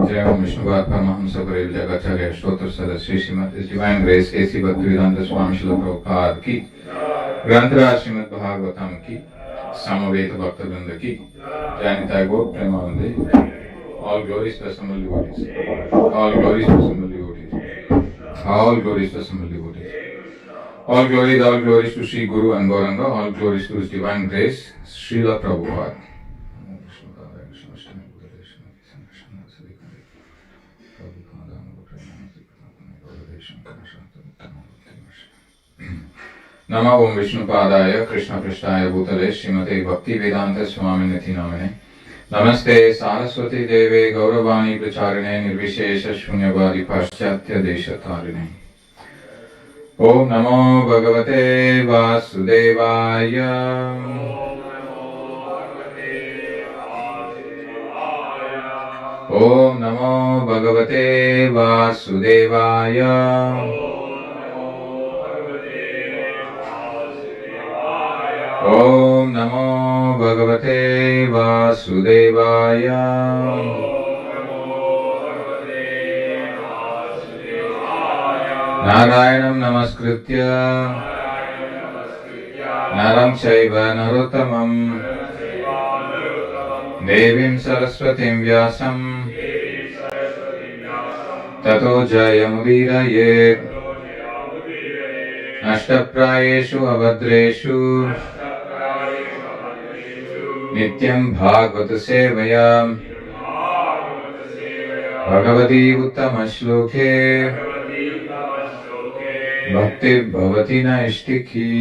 Jai Om Vishnuvad Paramahamsa Paril Jagacharya Shtotra Sadasri Srimad His Divine Grace A.C. Bhaktivedanta Swami Srila Prabhupada Ki Grantaraj Srimad Bhagavatam Ki Samaveta Bhakta Vrinda Ki Janitai Gaur Premanande. All glories to assembled devotees. All glories to assembled devotees. All glories to assembled devotees. All glories to Sri Guru and Gauranga. All glories to His Divine Grace Srila Prabhupada. Nama Om Vishnupadaya Krishna Prishtaya Bhutale Srimate Bhakti Vedanta Swami Niti Namane Namaste Saraswati Deve Gauravani Pracharine Nirvishesha Shunyavadi Paschatya Deshatarine Om Namo Bhagavate Vasudevaya Om Namo Bhagavate Vasudevaya Om Namo Bhagavate Vasudevaya Narayanam Namaskritya Naram Chaiva Narottamam Devim Saraswatim Vyasam Tato Jayamudiraye Ashtaprayeshu Avadreshu Nityam Bhagavata Sevaya Bhagavati Uttama Shloke Bhakti Bhavati Naishtiki.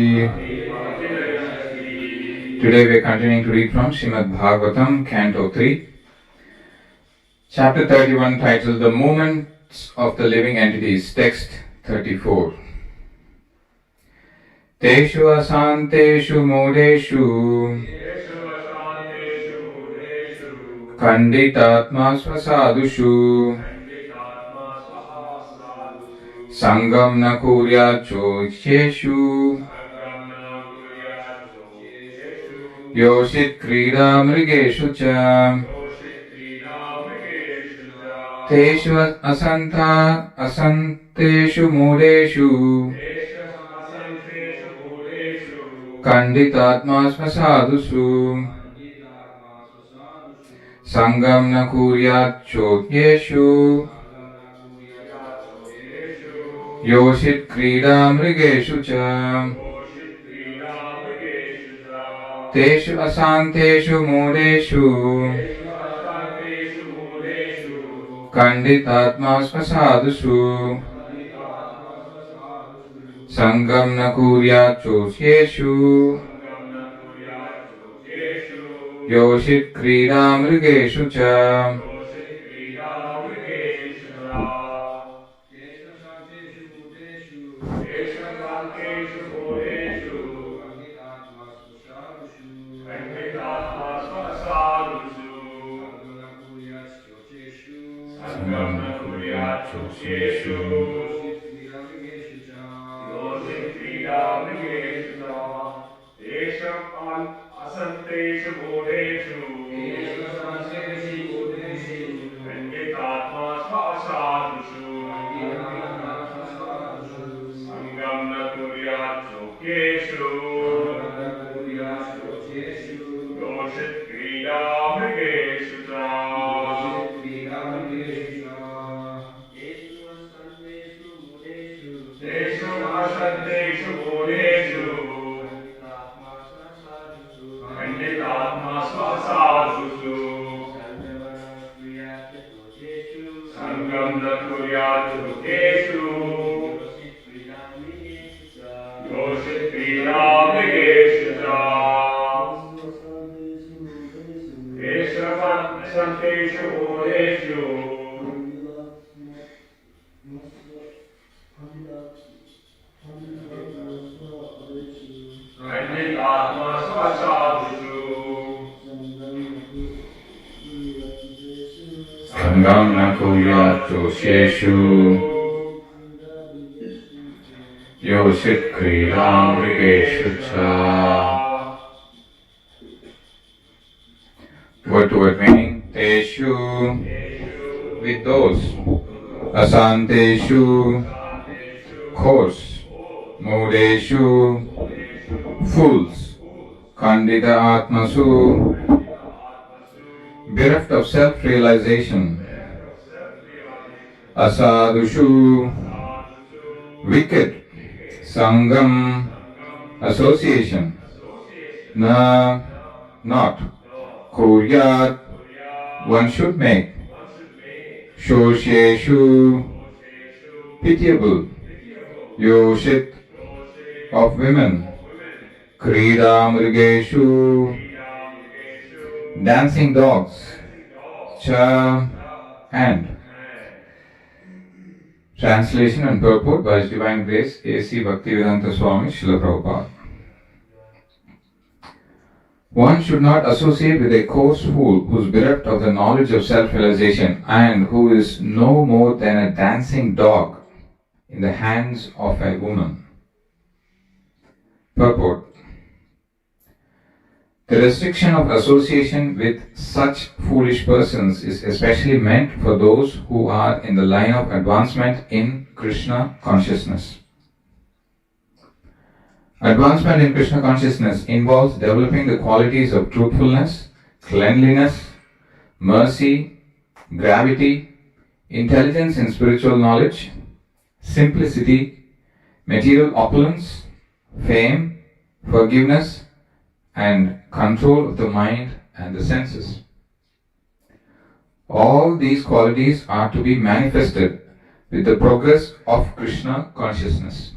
Today we are continuing to read from Srimad Bhagavatam, Canto 3, Chapter 31, titled The Movements of the Living Entities, Text 34. Teshu asanteshu modeshu Kanditatma svasadushu Sangam na kuryacho cheshu Yoshit krida mrigeshu cha Teshu asanteshu modeshu Kanditatma svasadushu Sangam na kuryat chotyeshu Yoshit krida mrigeshu cha Teshu asanteshu modeshu Kanditatma svasadushu Sangam na kuryat chotyeshu Yoshit krida mrigeshu cha Sangam na kuryat chotyeshu Yoshit krida mrigeshu cha. Word to word meaning. Teshu with those asanteshu coarse mudeshu fools kandita atmasu bereft of self-realization asadushu wicked sangam association na not kuryat one should make shosheshu pitiable yoshit of women krida mrigeshu dancing dogs cha and translation and purport by His Divine Grace A.C. Bhaktivedanta Swami Srila Prabhupada. One should not associate with a coarse fool who is bereft of the knowledge of self-realization and who is no more than a dancing dog in the hands of a woman. Purport. The restriction of association with such foolish persons is especially meant for those who are in the line of advancement in Krishna consciousness. Advancement in Krishna consciousness involves developing the qualities of truthfulness, cleanliness, mercy, gravity, intelligence in spiritual knowledge, simplicity, material opulence, fame, forgiveness, and control of the mind and the senses. All these qualities are to be manifested with the progress of Krishna consciousness.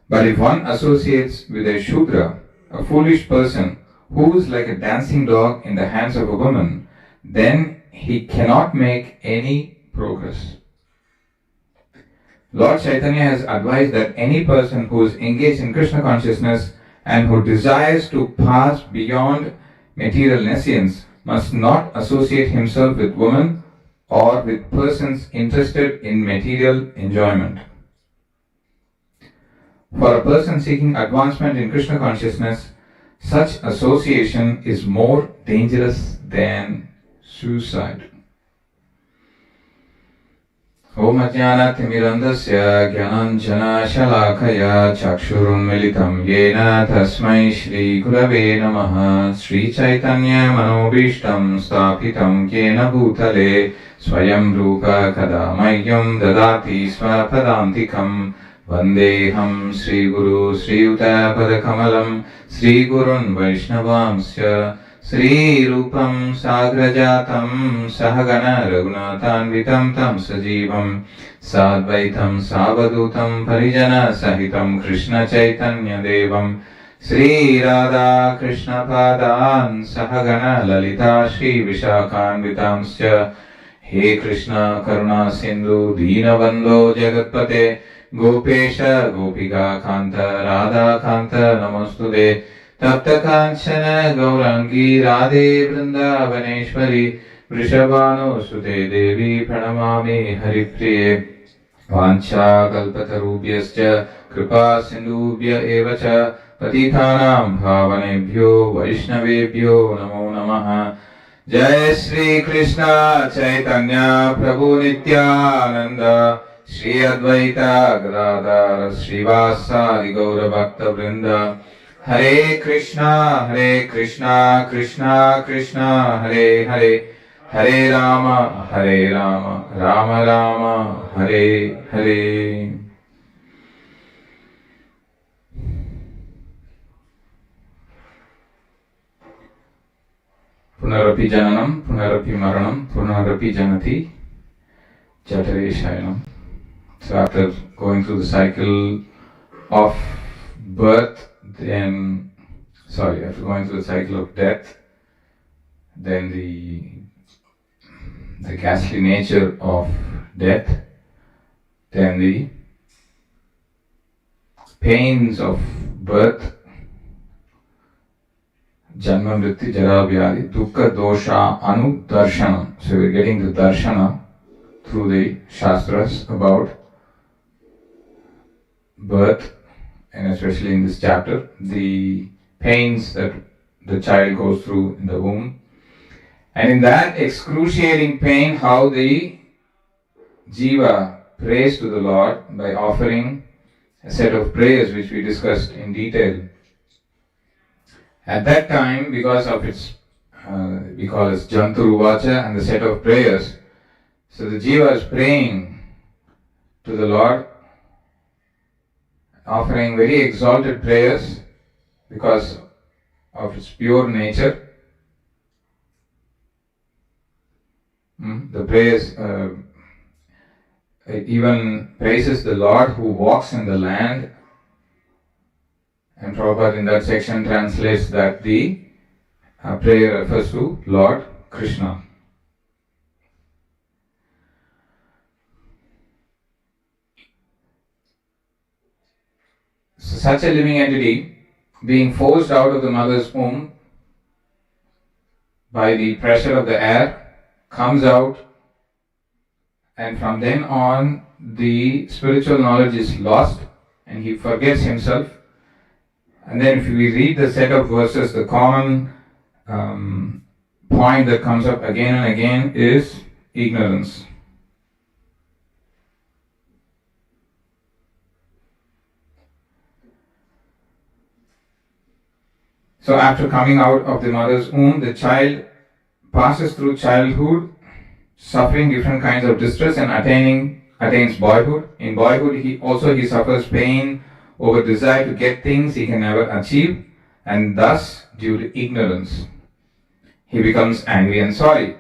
But if one associates with a Shudra, a foolish person who is like a dancing dog in the hands of a woman, then he cannot make any progress. Lord Chaitanya has advised that any person who is engaged in Krishna consciousness and who desires to pass beyond material nescience must not associate himself with women or with persons interested in material enjoyment. For a person seeking advancement in Krishna consciousness, such association is more dangerous than suicide. Om Ajnanathmirandasya Gyananjana Shalakaya Chakshurunmilitam Yena Tasmai Shri Gurave Namaha Shri Chaitanya Manobishtam Stapitam Yena Bhutale Swayam Rupa Kadamayyam Dadati Swapadantikam Vandeham Sri Guru Sri Yuta Padakamalam Sri Gurun Vaishnavamsya Sri Rupam Sagrajatam Sahagana Raghunatanvitam Tam Sajivam Sadvaitam Savadutam Parijana Sahitam Krishna Chaitanya Devam Sri Radha Krishna Padan Sahagana Lalita Shri Vishakhanvitamsya He Krishna Karuna Sindhu Deenabandho Jagatpate Gopesha Gopika Kanta Radha Kanta Namastude Tapta Kanchana Gaurangi Radhe Vrindavaneshwari Vrishabhanu Sute Devi Pranamami Haripriye Vancha Kalpatarubhyascha Kripa Sindhubhya Evacha Patithanam Bhavanebhyo Vaishnavebhyo Namo Namaha Jai Shri Krishna Chaitanya Prabhu Nityananda Shri Advaita Gadadhara Srivasadi Gaura Bhakta Vrinda Hare Krishna, Krishna Krishna, Hare Hare, Hare Rama, Rama Rama, Hare Hare. Punarapi Jananam, Punarapi Maranam, Punarapi Janati, Jatare Shayanam. So after going through the cycle of birth, after going through the cycle of death, then the ghastly nature of death, then the pains of birth, Janma Mrityu Jara Vyadi, Dukkha Dosha Anu Darshanam. So we're getting the darshana through the Shastras about birth, and especially in this chapter, the pains that the child goes through in the womb, And in that excruciating pain, how the Jiva prays to the Lord by offering a set of prayers which we discussed in detail. At that time, because of its, we call it Janturuvacha and the set of prayers, so the Jiva is praying to the Lord, offering very exalted prayers because of its pure nature. The prayers it even praises the Lord who walks in the land, and Prabhupada in that section translates that the prayer refers to Lord Krishna. So such a living entity, being forced out of the mother's womb by the pressure of the air, comes out, and from then on the spiritual knowledge is lost and he forgets himself. And then if we read the set of verses, the common point that comes up again and again is ignorance. So after coming out of the mother's womb, the child passes through childhood, suffering different kinds of distress and attains boyhood. In boyhood, he suffers pain over desire to get things he can never achieve, and thus, due to ignorance, he becomes angry and sorry.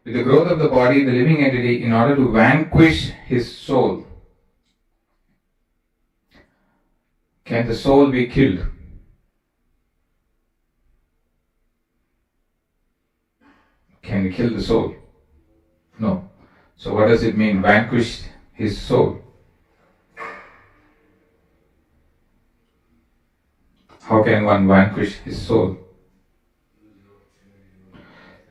With the growth of the body, the living entity, in order to vanquish his soul, can the soul be killed? Can we kill the soul? No. So what does it mean, vanquish his soul? How can one vanquish his soul?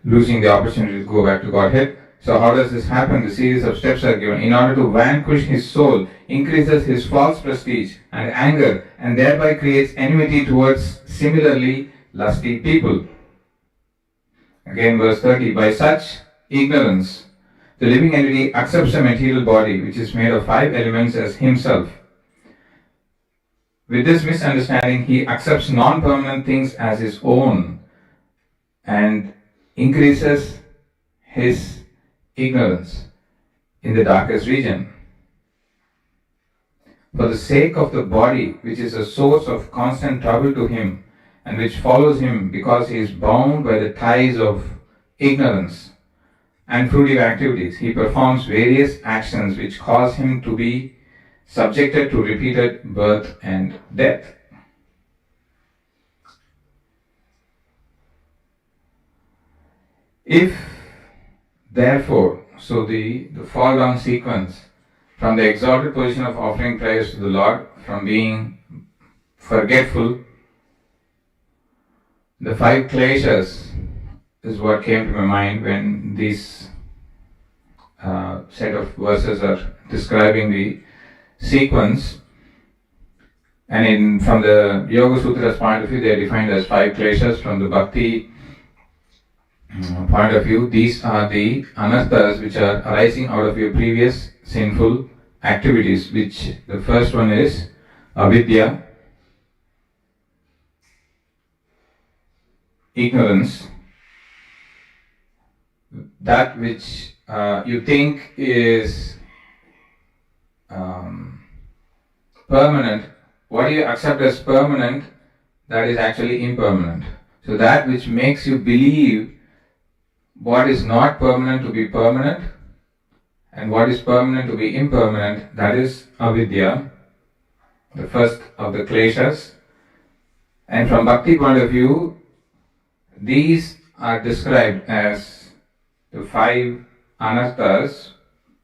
Losing the opportunity to go back to Godhead. So how does this happen? The series of steps are given. In order to vanquish his soul, increases his false prestige and anger, and thereby creates enmity towards similarly lusty people. Again, verse 30. By such ignorance, the living entity accepts a material body which is made of 5 elements as himself. With this misunderstanding, he accepts non-permanent things as his own and increases his ignorance in the darkest region. For the sake of the body, which is a source of constant trouble to him and which follows him because he is bound by the ties of ignorance and fruitive activities, he performs various actions which cause him to be subjected to repeated birth and death. If, therefore, so the fall down sequence from the exalted position of offering prayers to the Lord, from being forgetful, the 5 kleshas is what came to my mind when these set of verses are describing the sequence. And from the Yoga Sutra's point of view, they are defined as 5 kleshas. From the Bhakti point of view, these are the anarthas which are arising out of your previous sinful activities, which the first one is avidya, ignorance, that which you think is permanent. What do you accept as permanent, that is actually impermanent. So that which makes you believe what is not permanent to be permanent and what is permanent to be impermanent, that is avidya, the first of the kleshas. And from Bhakti point of view, these are described as the 5 anarthas.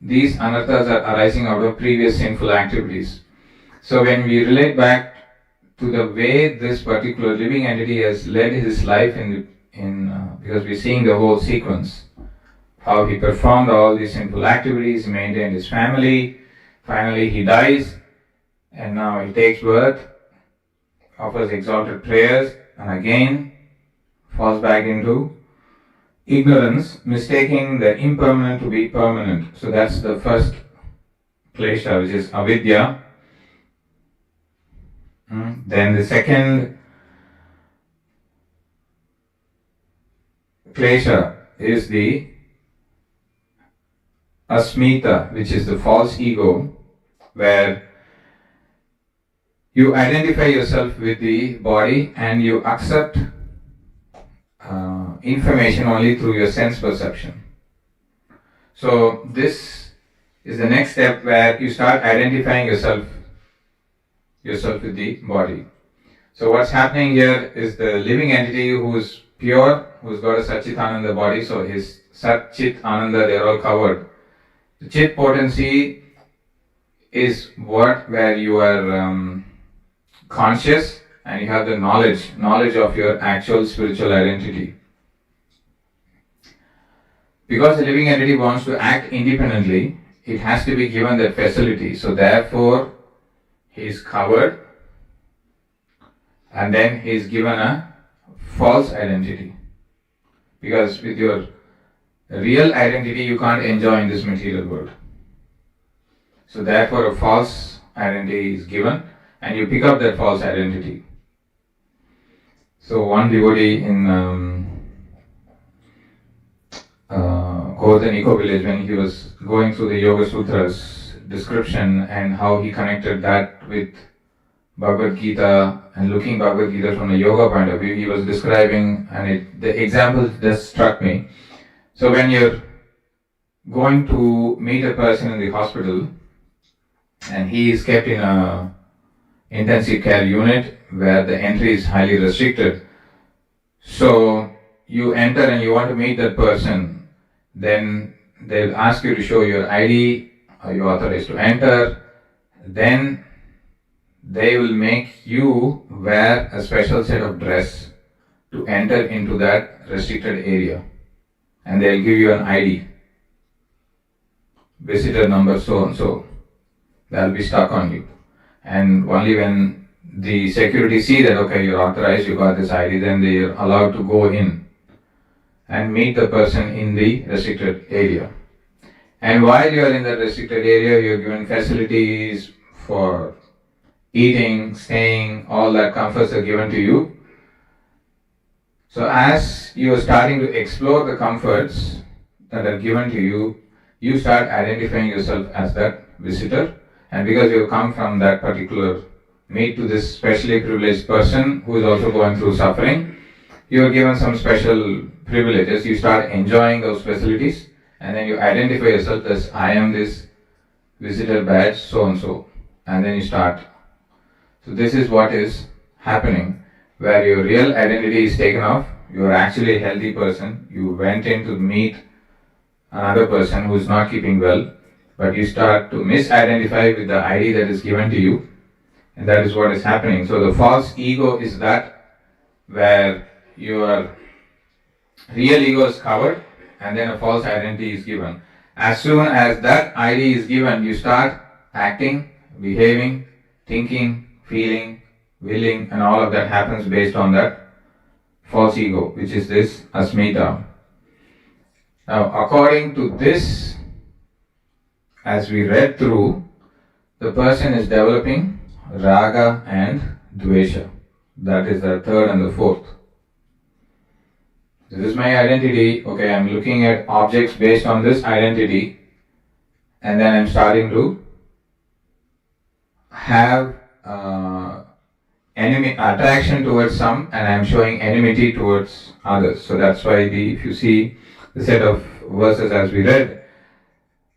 These anarthas are arising out of previous sinful activities. So when we relate back to the way this particular living entity has led his life because we're seeing the whole sequence, how he performed all these sinful activities, maintained his family, finally he dies, and now he takes birth, offers exalted prayers, and again falls back into ignorance, mistaking the impermanent to be permanent. So that's the first klesha, which is avidya. Then the second klesha is the asmita, which is the false ego, where you identify yourself with the body and you accept information only through your sense perception. So this is the next step where you start identifying yourself with the body. So what's happening here is the living entity who is pure, who's got a Satchitananda body, so his Sat, Chit, Ananda, they're all covered. The Chit potency is what where you are conscious and you have the knowledge of your actual spiritual identity. Because the living entity wants to act independently, it has to be given that facility. So therefore, he is covered and then he is given a false identity. Because with your real identity, you can't enjoy in this material world. So therefore, a false identity is given and you pick up that false identity. So one devotee in Govardhan Eco Village, when he was going through the Yoga Sutras description and how he connected that with Bhagavad Gita and looking Bhagavad Gita from a yoga point of view, he was describing, and the example just struck me. So when you're going to meet a person in the hospital and he is kept in a intensive care unit where the entry is highly restricted, so you enter and you want to meet that person, then they'll ask you to show your ID, are you authorized to enter, then they will make you wear a special set of dress to enter into that restricted area, and they'll give you an ID, visitor number so and so, that'll be stuck on you, and only when the security see that okay, you're authorized, you got this ID, then they are allowed to go in and meet the person in the restricted area. And while you are in that restricted area, you're given facilities for eating, staying, all that comforts are given to you. So as you are starting to explore the comforts that are given to you, you start identifying yourself as that visitor. And because you come from that particular meet to this specially privileged person who is also going through suffering, you are given some special privileges. You start enjoying those facilities and then you identify yourself as I am this visitor badge so and so, and then you start. So this is what is happening, where your real identity is taken off. You are actually a healthy person. You went in to meet another person who is not keeping well, but you start to misidentify with the ID that is given to you, and that is what is happening. So the false ego is that where your real ego is covered and then a false identity is given. As soon as that ID is given, you start acting, behaving, thinking, feeling, willing, and all of that happens based on that false ego, which is this asmita. Now, according to this, as we read through, the person is developing raga and dvesha. That is the third and the fourth. This is my identity. Okay, I'm looking at objects based on this identity, and then I'm starting to have enemy attraction towards some, and I'm showing enmity towards others. So that's why if you see the set of verses as we read,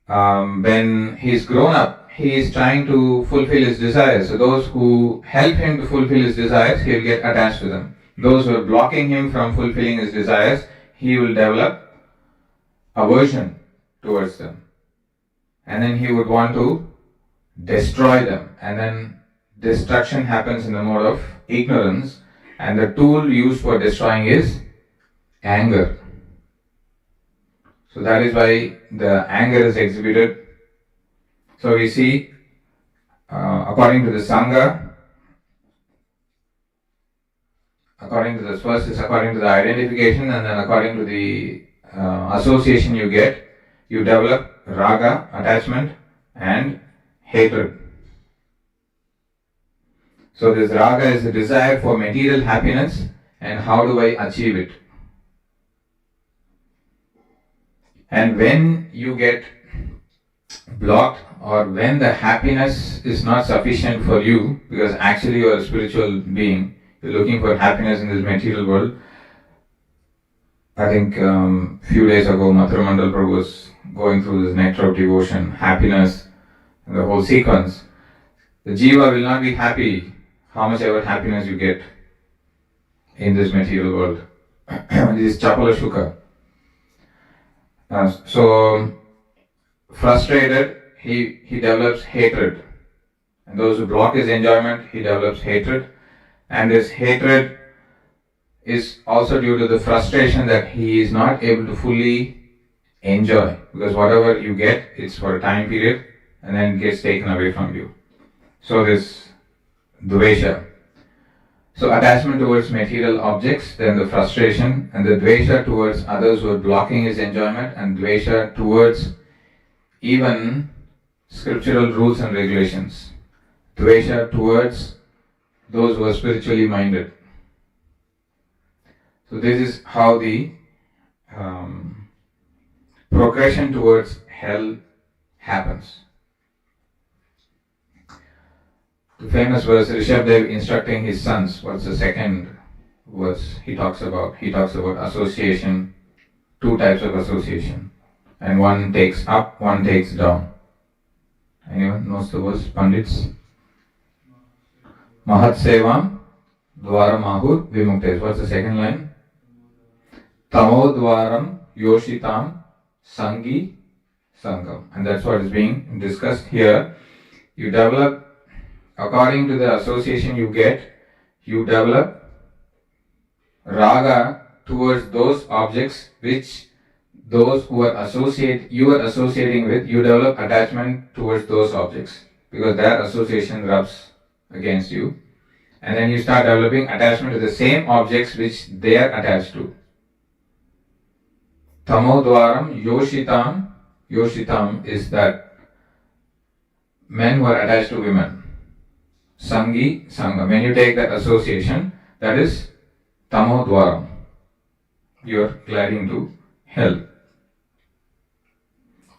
when he's grown up, he is trying to fulfill his desires. So those who help him to fulfill his desires, he'll get attached to them. Those who are blocking him from fulfilling his desires, he will develop aversion towards them. And then he would want to destroy them. And then destruction happens in the mode of ignorance. And the tool used for destroying is anger. So that is why the anger is exhibited. So we see, according to the Sangha, according to this first is according to the identification, and then according to the association you get, you develop raga, attachment, and hatred. So this raga is the desire for material happiness, and how do I achieve it? And when you get blocked, or when the happiness is not sufficient for you, because actually you are a spiritual being, you're looking for happiness in this material world. I think few days ago Mandal Prabhu was going through this nectar of devotion, happiness, and the whole sequence. The jiva will not be happy how much ever happiness you get in this material world. This is Chapala Shuka. So frustrated, he develops hatred. And those who block his enjoyment, he develops hatred. And this hatred is also due to the frustration that he is not able to fully enjoy. Because whatever you get, it's for a time period and then it gets taken away from you. So this dvesha. So attachment towards material objects, then the frustration, and the dvesha towards others who are blocking his enjoyment, and dvesha towards even scriptural rules and regulations. Dvesha towards those who are spiritually minded. So this is how the progression towards hell happens. The famous verse, Rishabdev instructing his sons, what's the second verse he talks about? He talks about association, two types of association. And one takes up, one takes down. Anyone knows the verse, Pandits? Mahat Sevam Dwaram Ahur Vimuktes. What's the second line? Tamo Dwaram Yoshitam Sangi Sangam. And that's what is being discussed here. You develop, according to the association you get, you develop raga towards those objects which those who are you are associating with, you develop attachment towards those objects because their association rubs against you. And then you start developing attachment to the same objects which they are attached to. Tamodwaram Yoshitam. Yoshitam is that men who are attached to women. Sangi, Sangam. When you take that association, that is Tamodwaram. You are gliding to hell.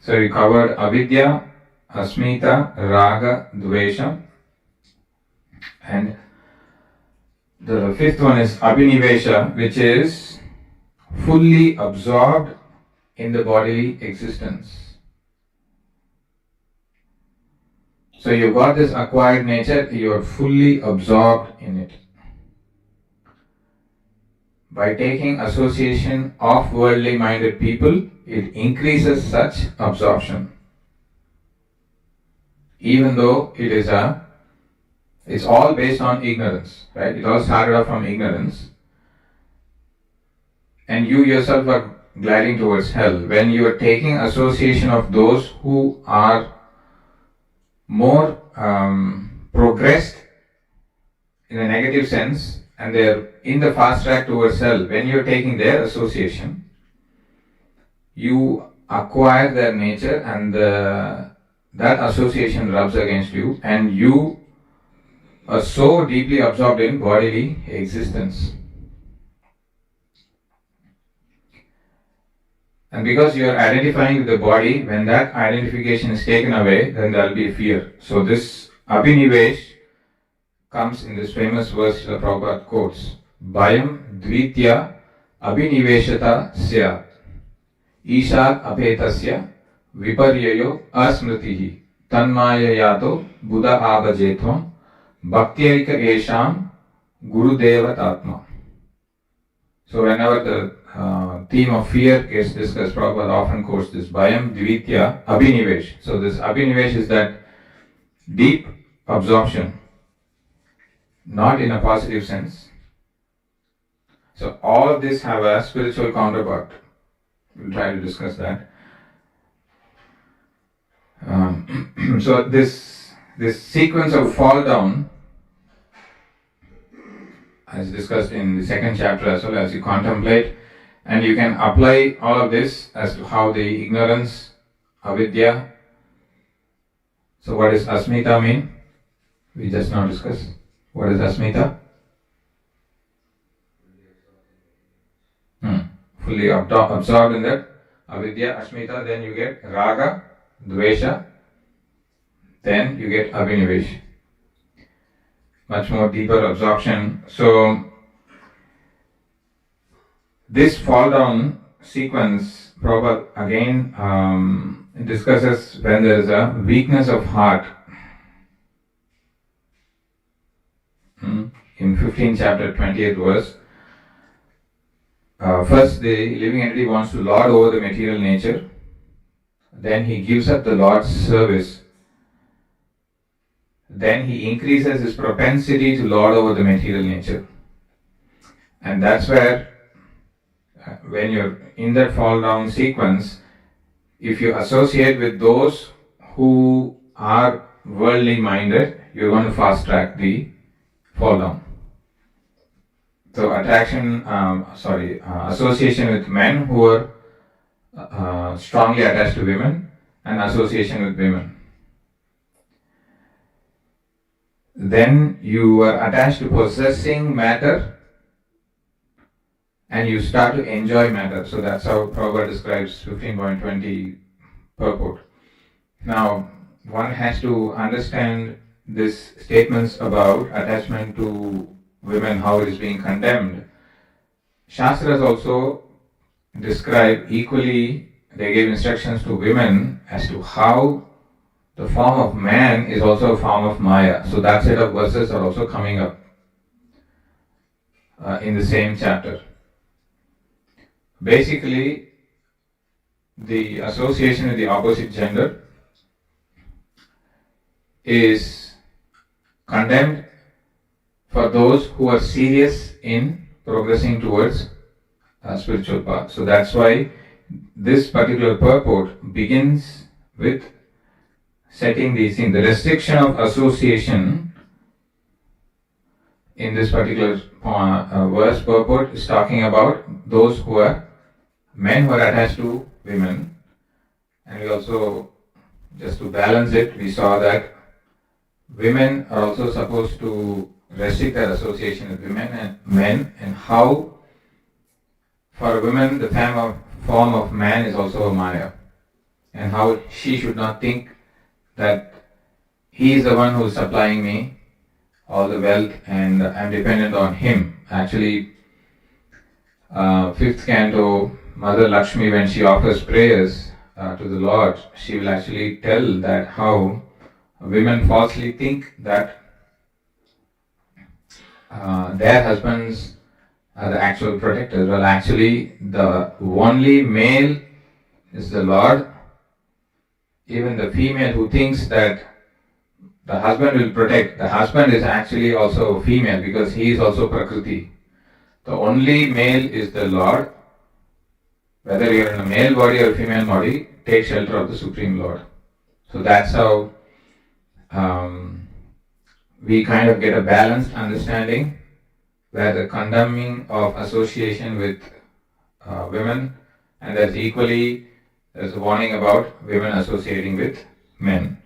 So we covered avidya, asmita, raga, dvesha, and the fifth one is abhinivesha, which is fully absorbed in the bodily existence. So you've got this acquired nature, you are fully absorbed in it. By taking association of worldly minded people, it increases such absorption. Even though it's all based on ignorance, right? It all started off from ignorance. And you yourself are gliding towards hell. When you are taking association of those who are more progressed in a negative sense, and they're in the fast track towards hell, when you're taking their association, you acquire their nature and that association rubs against you and you are so deeply absorbed in bodily existence. And because you are identifying with the body, when that identification is taken away, then there will be fear. So this abhinivesh comes in this famous verse the Prabhupada quotes. Bhayam dvitya abhiniveshata syat. Ishat apetasya viparyayo asmritihi. Tanmaya yato buddha abhajetvam bhaktyarika esham gurudevatatma. So whenever the theme of fear gets discussed, Prabhupada often quotes this Bhayam Dvitya Abhinivesh. So this Abhinivesh is that deep absorption, not in a positive sense. So all of this have a spiritual counterpart. We'll try to discuss that. So this sequence of fall down, as discussed in the second chapter as well, as you contemplate And you can apply all of this as to how the ignorance, avidya. So what does asmita mean? We just now discussed. What is asmita? Fully absorbed in that. Avidya, asmita, then you get raga, dvesha, then you get abhinivesh. Much more deeper absorption. So this fall down sequence, Prabhupada again discusses when there is a weakness of heart. In 15th chapter, 28th verse, first the living entity wants to lord over the material nature, then he gives up the Lord's service, then he increases his propensity to lord over the material nature. And that's where, when you're in that fall down sequence, if you associate with those who are worldly minded, you're going to fast track the fall down. So association with men who are strongly attached to women, and association with women. Then you are attached to possessing matter, and you start to enjoy matter. So that's how Prabhupada describes 15.20 purport. Now, one has to understand these statements about attachment to women, how it is being condemned. Shastras also describe equally, they give instructions to women as to how the form of man is also a form of Maya. So that set of verses are also coming up in the same chapter. Basically, the association with the opposite gender is condemned for those who are serious in progressing towards a spiritual path. So that's why this particular purport begins with setting these things. The restriction of association in this particular verse purport is talking about those who are men who are attached to women. And we also, just to balance it, we saw that women are also supposed to restrict their association with women and men, and how for women the form of man is also a Maya, and how she should not think that he is the one who is supplying me all the wealth and I'm dependent on him. Actually, 5th canto, Mother Lakshmi, when she offers prayers to the Lord, she will actually tell that how women falsely think that their husbands are the actual protectors. Well, actually, the only male is the Lord. Even the female who thinks that the husband will protect, the husband is actually also female, because he is also Prakriti. The only male is the Lord. Whether you are in a male body or female body, take shelter of the Supreme Lord. So that's how we kind of get a balanced understanding, where the condemning of association with women, and there's a warning about women associating with men.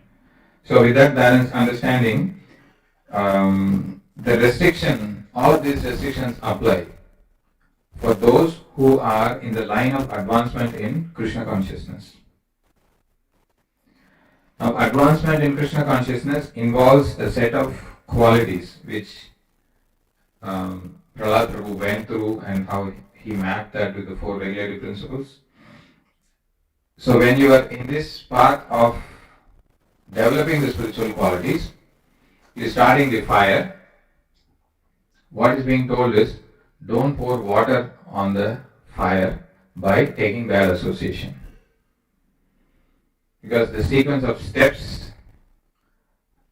So with that balanced understanding, the restriction, all these restrictions apply for those who are in the line of advancement in Krishna consciousness. Now, advancement in Krishna consciousness involves a set of qualities which Prahlad Prabhu went through, and how he mapped that with the 4 regulative principles. So when you are in this path of developing the spiritual qualities, you are starting the fire. What is being told is, don't pour water on the fire by taking bad association. Because the sequence of steps,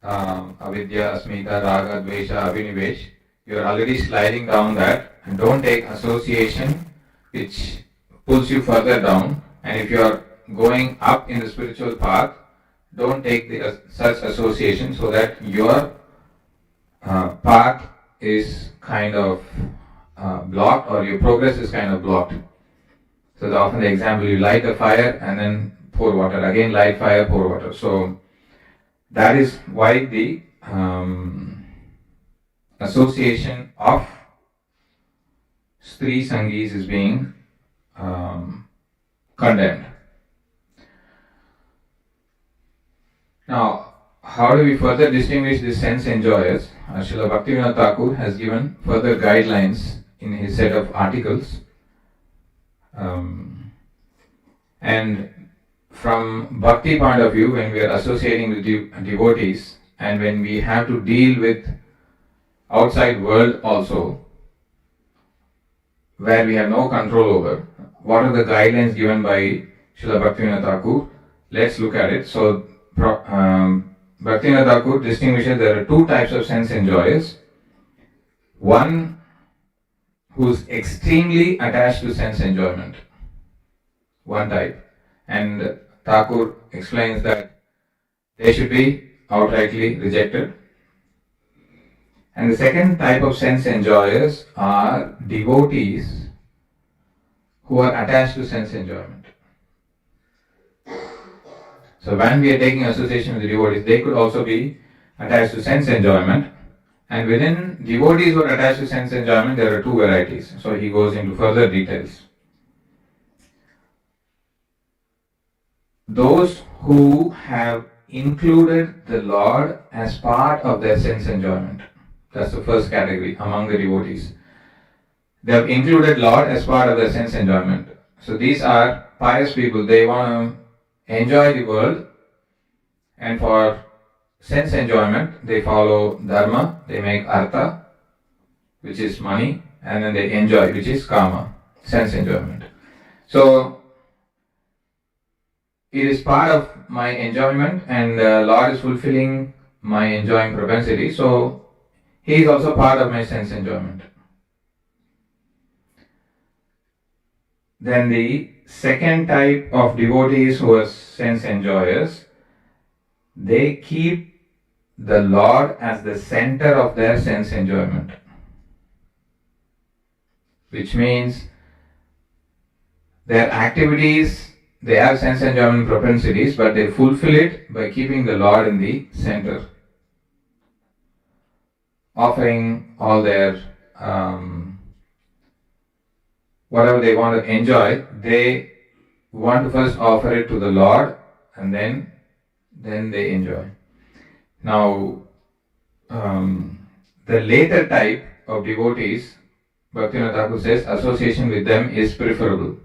avidya, asmita, raga, dvesha, abhinivesh, you are already sliding down that, and don't take association which pulls you further down. And if you are going up in the spiritual path, don't take such association, so that your path is kind of blocked, or your progress is kind of blocked. So often the example, you light the fire and then pour water. Again, light fire, pour water. So that is why the association of Stri Sangis is being condemned. Now, how do we further distinguish the sense enjoyers? Srila Bhaktivinoda Thakur has given further guidelines in his set of articles. And from bhakti point of view, when we are associating with devotees and when we have to deal with outside world also, where we have no control over, what are the guidelines given by Srila Bhaktivinoda Thakur? Let's look at it. So, Bhaktivinoda Thakur distinguishes there are two types of sense enjoyers. One who's extremely attached to sense enjoyment. One type. And Thakur explains that they should be outrightly rejected. And the second type of sense enjoyers are devotees who are attached to sense enjoyment. So when we are taking association with the devotees, they could also be attached to sense enjoyment. And within devotees who are attached to sense enjoyment, there are two varieties. So he goes into further details. Those who have included the Lord as part of their sense enjoyment. That's the first category among the devotees. They have included Lord as part of their sense enjoyment. So these are pious people. They want to enjoy the world, and for sense enjoyment, they follow dharma, they make artha, which is money, and then they enjoy, which is kama, sense enjoyment. So it is part of my enjoyment, and Lord is fulfilling my enjoying propensity, so he is also part of my sense enjoyment. Then the second type of devotees who are sense enjoyers, they keep the Lord as the center of their sense enjoyment. Which means their activities, they have sense enjoyment propensities, but they fulfill it by keeping the Lord in the center. Offering all their whatever they want to enjoy, they want to first offer it to the Lord and then they enjoy. Now, the later type of devotees, Bhaktivinoda Thakur says, association with them is preferable.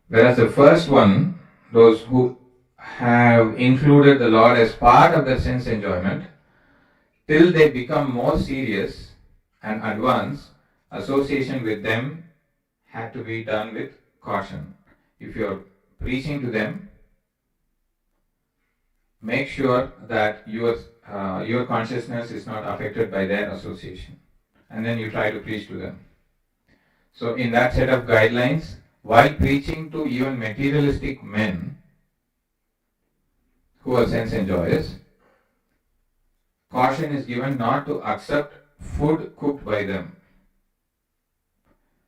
Whereas the first one, those who have included the Lord as part of their sense enjoyment, till they become more serious and advanced, association with them had to be done with caution. If you are preaching to them, make sure that your consciousness is not affected by their association, and then you try to preach to them. So in that set of guidelines, while preaching to even materialistic men who are sense enjoyers, caution is given not to accept food cooked by them,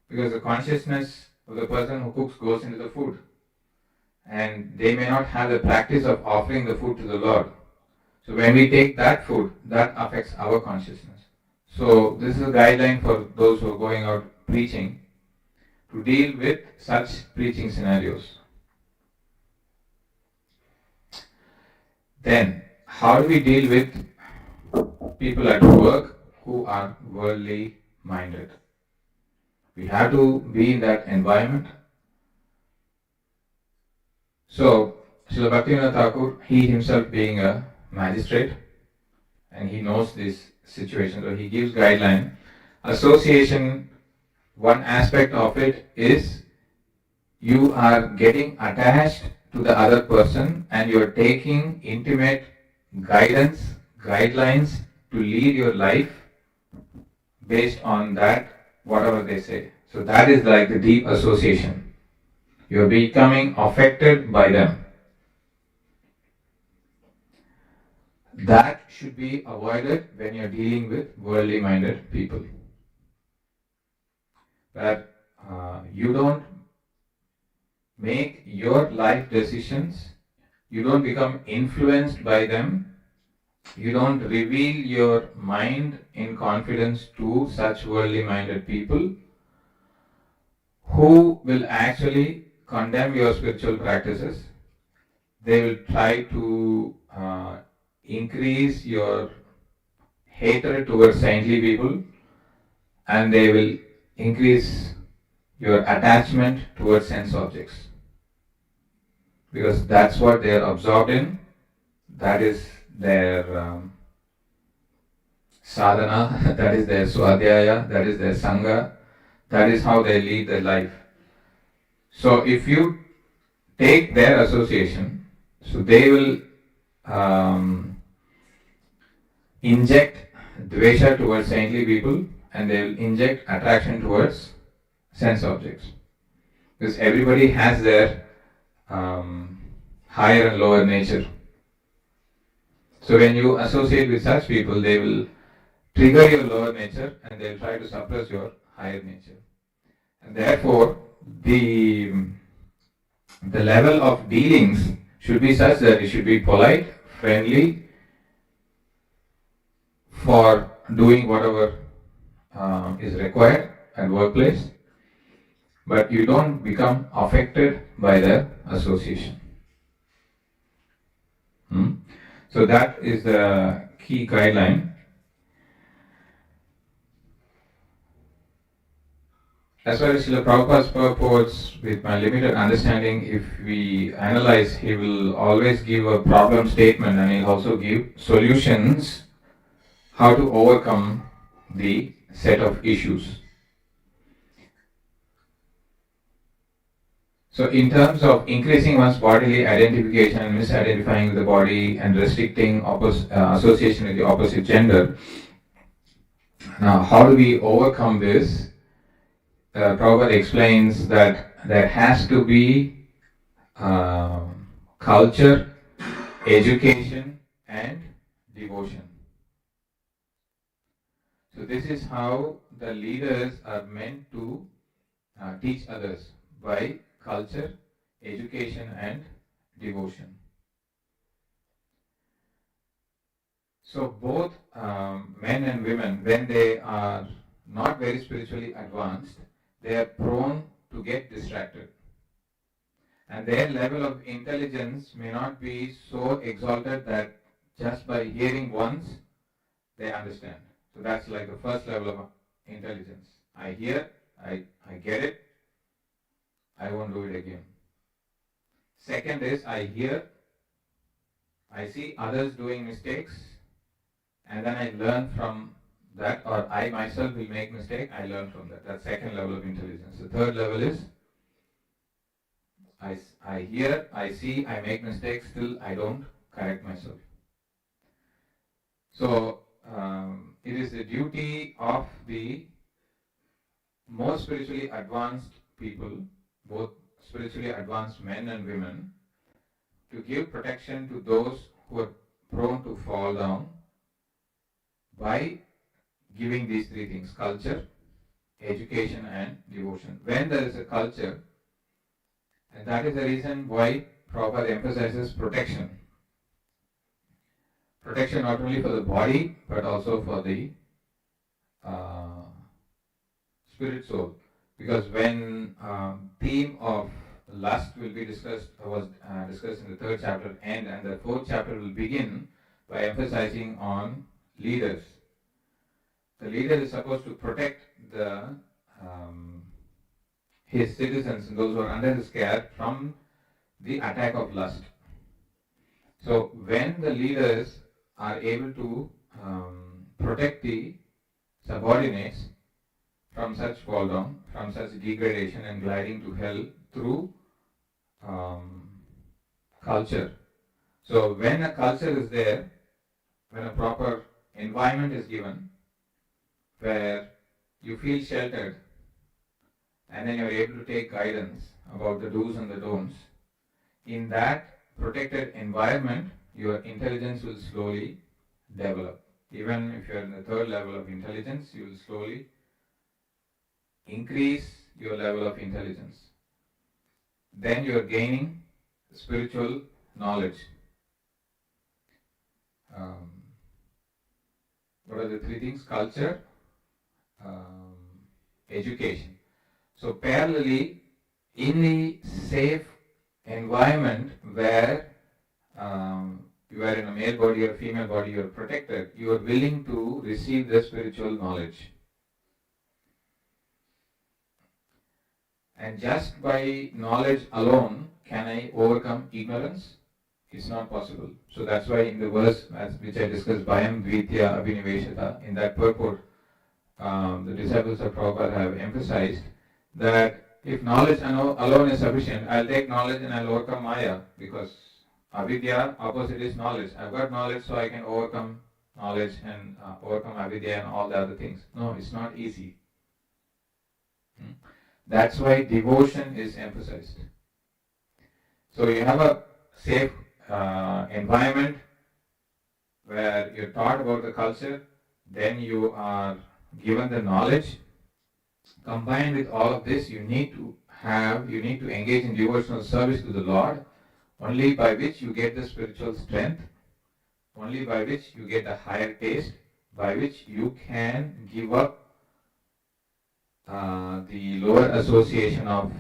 because the consciousness of the person who cooks goes into the food, and they may not have the practice of offering the food to the Lord. So when we take that food, that affects our consciousness. So this is a guideline for those who are going out preaching, to deal with such preaching scenarios. Then, how do we deal with people at work who are worldly minded? We have to be in that environment. So, Srila Bhaktivinoda Thakur, he himself being a magistrate, and he knows this situation, so he gives guideline. Association, one aspect of it is you are getting attached to the other person and you are taking intimate guidance, guidelines to lead your life based on that, whatever they say. So that is like the deep association. You are becoming affected by them. That should be avoided when you are dealing with worldly minded people. But you don't make your life decisions, you don't become influenced by them, you don't reveal your mind in confidence to such worldly minded people who will actually condemn your spiritual practices. They will try to increase your hatred towards saintly people, and they will increase your attachment towards sense objects, because that's what they are absorbed in. That is their sadhana, that is their swadhyaya, that is their sangha, that is how they lead their life. So if you take their association, so they will inject dvesha towards saintly people, and they will inject attraction towards sense objects. Because everybody has their higher and lower nature. So when you associate with such people, they will trigger your lower nature and they will try to suppress your higher nature. And therefore, the level of dealings should be such that it should be polite, friendly, for doing whatever is required at workplace, but you don't become affected by the association. So that is the key guideline. As far as Srila Prabhupada's purports, with my limited understanding, if we analyze, he will always give a problem statement and he'll also give solutions how to overcome the set of issues. So in terms of increasing one's bodily identification, misidentifying with the body, and restricting association with the opposite gender, now how do we overcome this? Prabhupada explains that there has to be culture, education, and devotion. So this is how the leaders are meant to teach others, by culture, education, and devotion. So both men and women, when they are not very spiritually advanced, they are prone to get distracted. And their level of intelligence may not be so exalted that just by hearing once, they understand. So that's like the first level of intelligence. I hear, I get it, I won't do it again. Second is, I hear, I see others doing mistakes, and then I learn from that, or I myself will make mistake, I learn from that. That's second level of intelligence. The third level is, I hear, I see, I make mistakes, still I don't correct myself. So it is the duty of the more spiritually advanced people, both spiritually advanced men and women, to give protection to those who are prone to fall down by giving these three things: culture, education, and devotion. When there is a culture, and that is the reason why Prabhupada emphasizes protection. Protection not only for the body, but also for the spirit soul. Because when theme of lust will be discussed, was discussed in the third chapter end, and the fourth chapter will begin by emphasizing on leaders. The leader is supposed to protect his citizens and those who are under his care from the attack of lust. So when the leaders are able to protect the subordinates from such fall down, from such degradation and gliding to hell through culture. So when a culture is there, when a proper environment is given, where you feel sheltered, and then you are able to take guidance about the do's and the don'ts, in that protected environment, your intelligence will slowly develop. Even if you are in the third level of intelligence, you will slowly increase your level of intelligence. Then you are gaining spiritual knowledge. Um, what are the three things? Culture, education. So parallelly, in the safe environment where you are in a male body or female body, you are protected, you are willing to receive the spiritual knowledge. And just by knowledge alone, can I overcome ignorance? It's not possible. So that's why in the verse which I discussed, Bhayam Dvitya Abhiniveshata, in that purport, the disciples of Prabhupada have emphasized that if knowledge alone is sufficient, I'll take knowledge and I'll overcome Maya, because avidya, opposite is knowledge. I've got knowledge, so I can overcome knowledge and overcome avidya and all the other things. No, it's not easy. That's why devotion is emphasized. So you have a safe environment where you're taught about the culture, then you are given the knowledge. Combined with all of this, you need to engage in devotional service to the Lord, only by which you get the spiritual strength, only by which you get a higher taste, by which you can give up the lower association of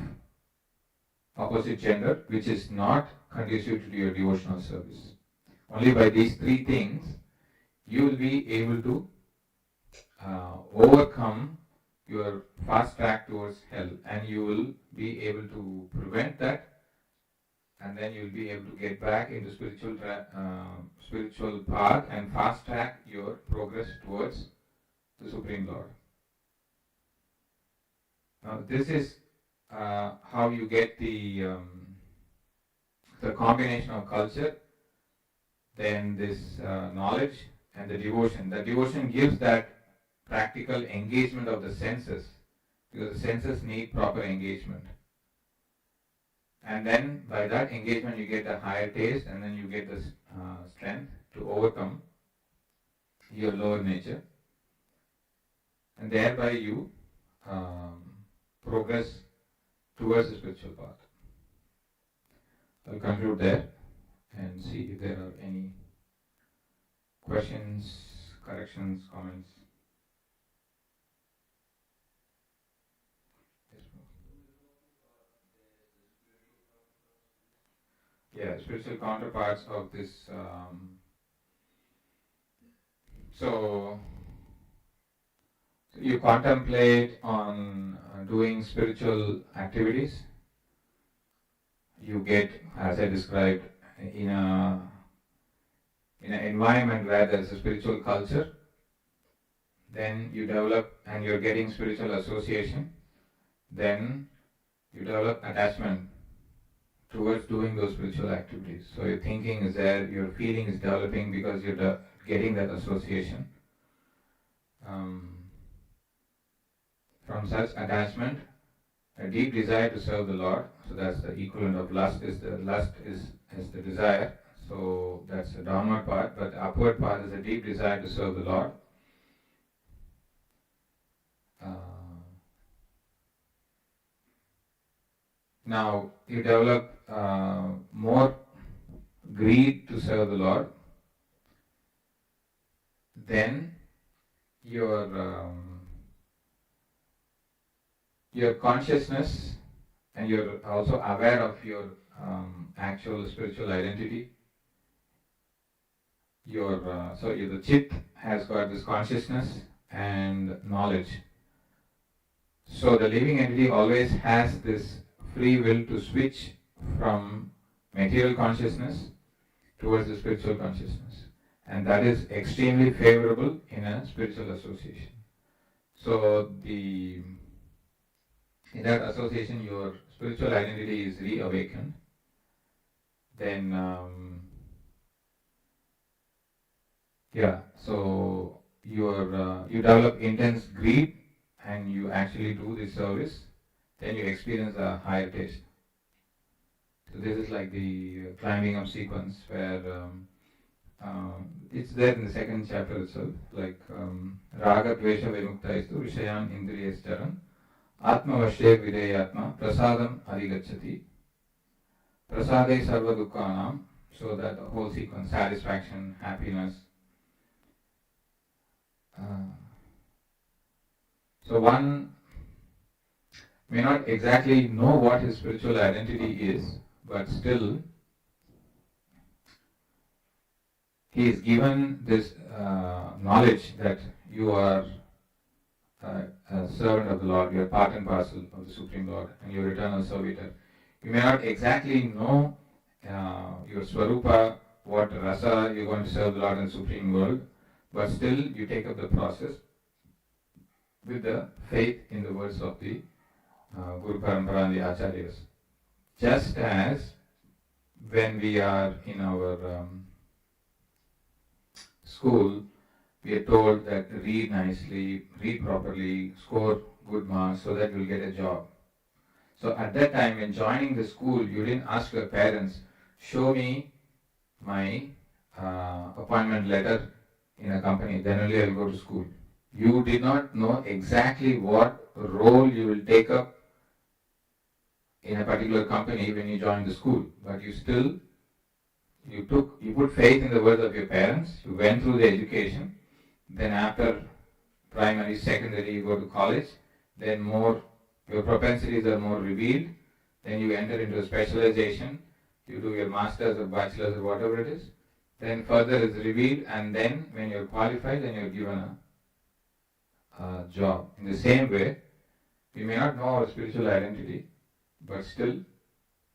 opposite gender, which is not conducive to your devotional service. Only by these three things, you will be able to overcome your fast track towards hell, and you will be able to prevent that, and then you will be able to get back into spiritual path and fast track your progress towards the Supreme Lord. Now, this is how you get the combination of culture, then this knowledge and the devotion. The devotion gives that practical engagement of the senses, because the senses need proper engagement. And then by that engagement you get a higher taste, and then you get the strength to overcome your lower nature, and thereby you progress towards the spiritual path. I'll conclude there and see if there are any questions, corrections, comments. Yeah, spiritual counterparts of this. So you contemplate on doing spiritual activities. You get, as I described, in an environment where there is a spiritual culture. Then you develop, and you're getting spiritual association. Then you develop attachment towards doing those spiritual activities. So your thinking is there, your feeling is developing because you're getting that association. From such attachment, a deep desire to serve the Lord. So that's the equivalent of lust. Is the desire. So that's the downward part. But the upward part is a deep desire to serve the Lord. Now you develop more greed to serve the Lord. Then your consciousness, and you're also aware of your actual spiritual identity. The chit has got this consciousness and knowledge. So the living entity always has this free will to switch from material consciousness towards the spiritual consciousness, and that is extremely favorable in a spiritual association. So in that association, your spiritual identity is reawakened. Then so you develop intense greed, and you actually do this service. Then you experience a higher taste. So this is like the climbing up sequence where it's there in the second chapter itself, like Raga Dvesha Vimukta Istu Vishayan Indriyascharan Atma Vashe Videyatma Prasadam Adhigachati Prasade Sarva Dukkanam, so that the whole sequence, satisfaction, happiness. So one may not exactly know what his spiritual identity is, but still he is given this knowledge that you are a servant of the Lord, you are part and parcel of the Supreme Lord, and you are eternal servitor. You may not exactly know your Swarupa, what rasa you are going to serve the Lord in the Supreme World, but still you take up the process with the faith in the words of the Guru Parampara and the Acharyas. Just as when we are in our school, we are told that read nicely, read properly, score good marks so that you will get a job. So at that time, when joining the school, you didn't ask your parents, show me my appointment letter in a company, then only I will go to school. You did not know exactly what role you will take up in a particular company when you joined the school, but you put faith in the words of your parents, you went through the education, then after primary, secondary, you go to college, then your propensities are more revealed, then you enter into a specialization, you do your master's or bachelor's or whatever it is, then further is revealed, and then when you're qualified, then you're given a job. In the same way, we may not know our spiritual identity, but still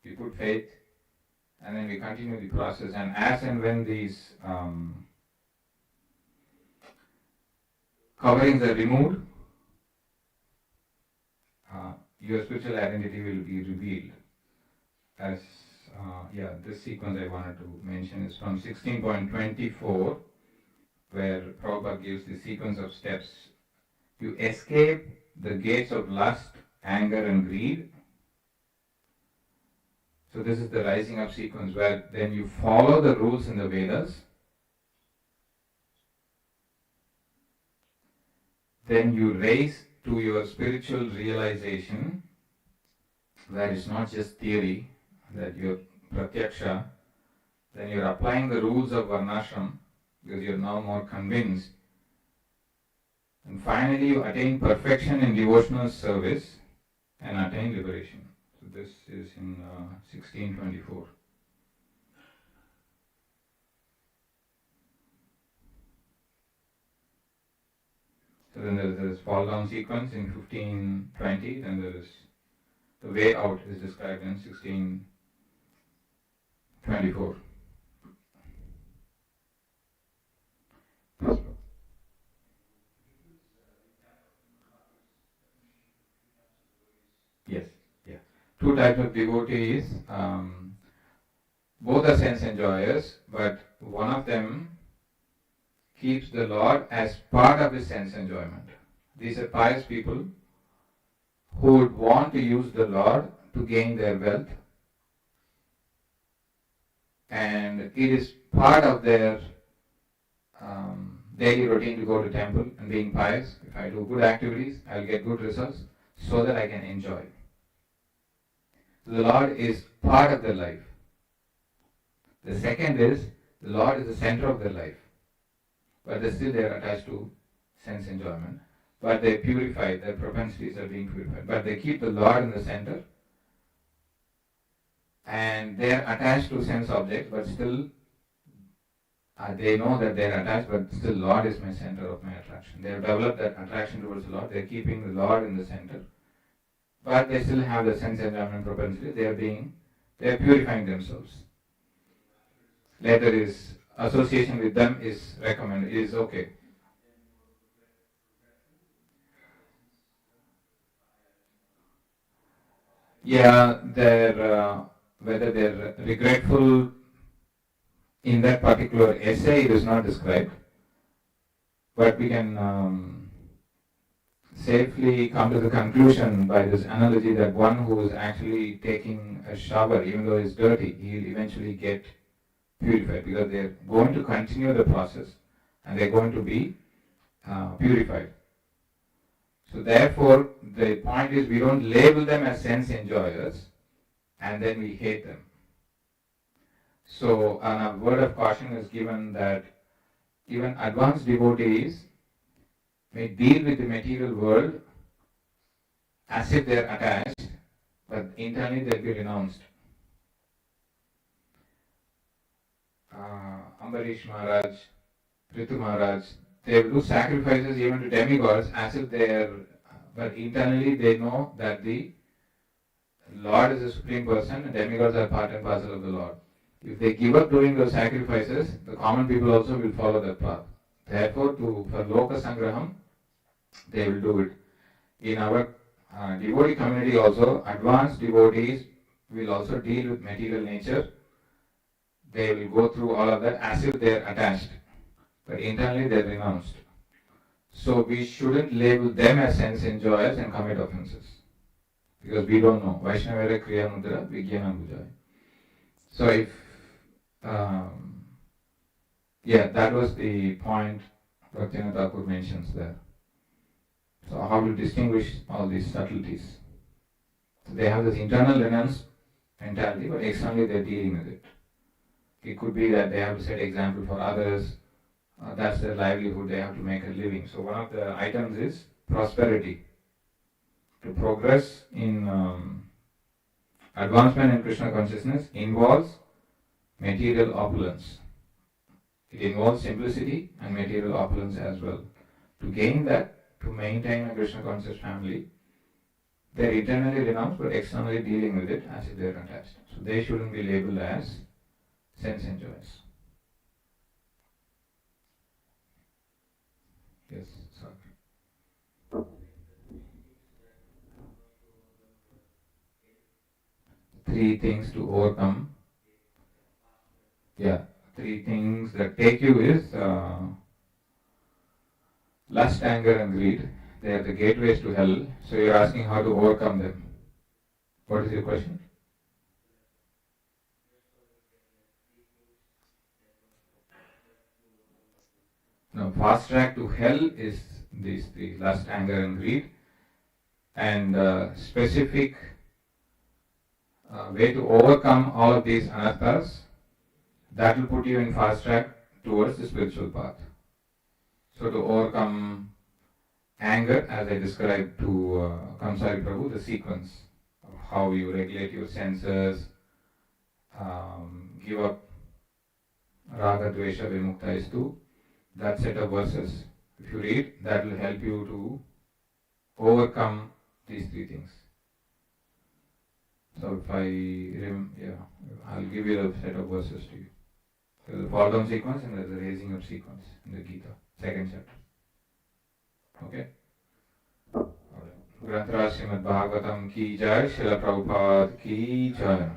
we put faith and then we continue the process, and as and when these coverings are removed, your spiritual identity will be revealed. As this sequence I wanted to mention is from 16.24, where Prabhupada gives the sequence of steps. You escape the gates of lust, anger and greed. So this is the rising up sequence, where then you follow the rules in the Vedas, then you raise to your spiritual realization, where it's not just theory, that you're pratyaksha, then you're applying the rules of varnashram, because you're now more convinced, and finally you attain perfection in devotional service and attain liberation. So this is in 1624. So then there is this fall down sequence in 1520, then there is the way out is described in 1624. Yes, yeah. Two types of devotees, both are sense enjoyers, but one of them keeps the Lord as part of his sense enjoyment. These are pious people who would want to use the Lord to gain their wealth, and it is part of their daily routine to go to temple and being pious. If I do good activities, I'll get good results so that I can enjoy. So the Lord is part of their life. The second is, the Lord is the center of their life, but they are attached to sense enjoyment. But they purify, their propensities are being purified. But they keep the Lord in the center, and they are attached to sense objects, but still they know that they are attached, but still Lord is my center of my attraction. They have developed that attraction towards the Lord. They are keeping the Lord in the center, but they still have the sense enjoyment propensity. They are purifying themselves. Later is association with them is recommended, is okay. Yeah, whether they're regretful in that particular essay, it is not described, but we can safely come to the conclusion by this analogy that one who is actually taking a shower, even though it's dirty, he will eventually get purified, because they're going to continue the process and they're going to be purified. So therefore, the point is we don't label them as sense enjoyers and then we hate them. So a word of caution is given that even advanced devotees may deal with the material world as if they're attached, but internally they'll be renounced. Ambarish Maharaj, Prithu Maharaj, they will do sacrifices even to demigods as if they are, but internally they know that the Lord is the supreme person and demigods are part and parcel of the Lord. If they give up doing those sacrifices, the common people also will follow that path. Therefore, for Loka Sangraham, they will do it. In our devotee community also, advanced devotees will also deal with material nature. They will go through all of that as if they are attached, but internally they are renounced. So we shouldn't label them as sense enjoyers and commit offenses, because we don't know. Vaishnavara Kriya Mudra Vijnana Bhujaya. So if, that was the point Bhaktivinoda Thakur mentions there. So how to distinguish all these subtleties? So they have this internal renounce mentality, but externally they're dealing with it. It could be that they have to set example for others. That's their livelihood. They have to make a living. So one of the items is prosperity. To progress in advancement in Krishna consciousness involves material opulence. It involves simplicity and material opulence as well. To gain that, to maintain a Krishna conscious family, they're internally renounced but externally dealing with it as if they're attached. So they shouldn't be labeled as sense enjoyers. Yes, sorry. 3 things to overcome. Yeah, 3 things that take you is lust, anger and greed. They are the gateways to hell. So you're asking how to overcome them. What is your question? Now, fast track to hell is these 3, lust, anger and greed. And specific way to overcome all of these anarthas, that will put you in fast track towards the spiritual path. So to overcome anger, as I described to Kamsari Prabhu, the sequence of how you regulate your senses, give up raga, dvesha, vimukta istu, that set of verses. If you read, that will help you to overcome these 3 things. So if I'll give you the set of verses to you. There's a fall down sequence and there's a raising up sequence in the Gita, 2nd chapter. Okay? Granthra Srimad Bhagavatam ki jai, Srila Prabhupada ki jai.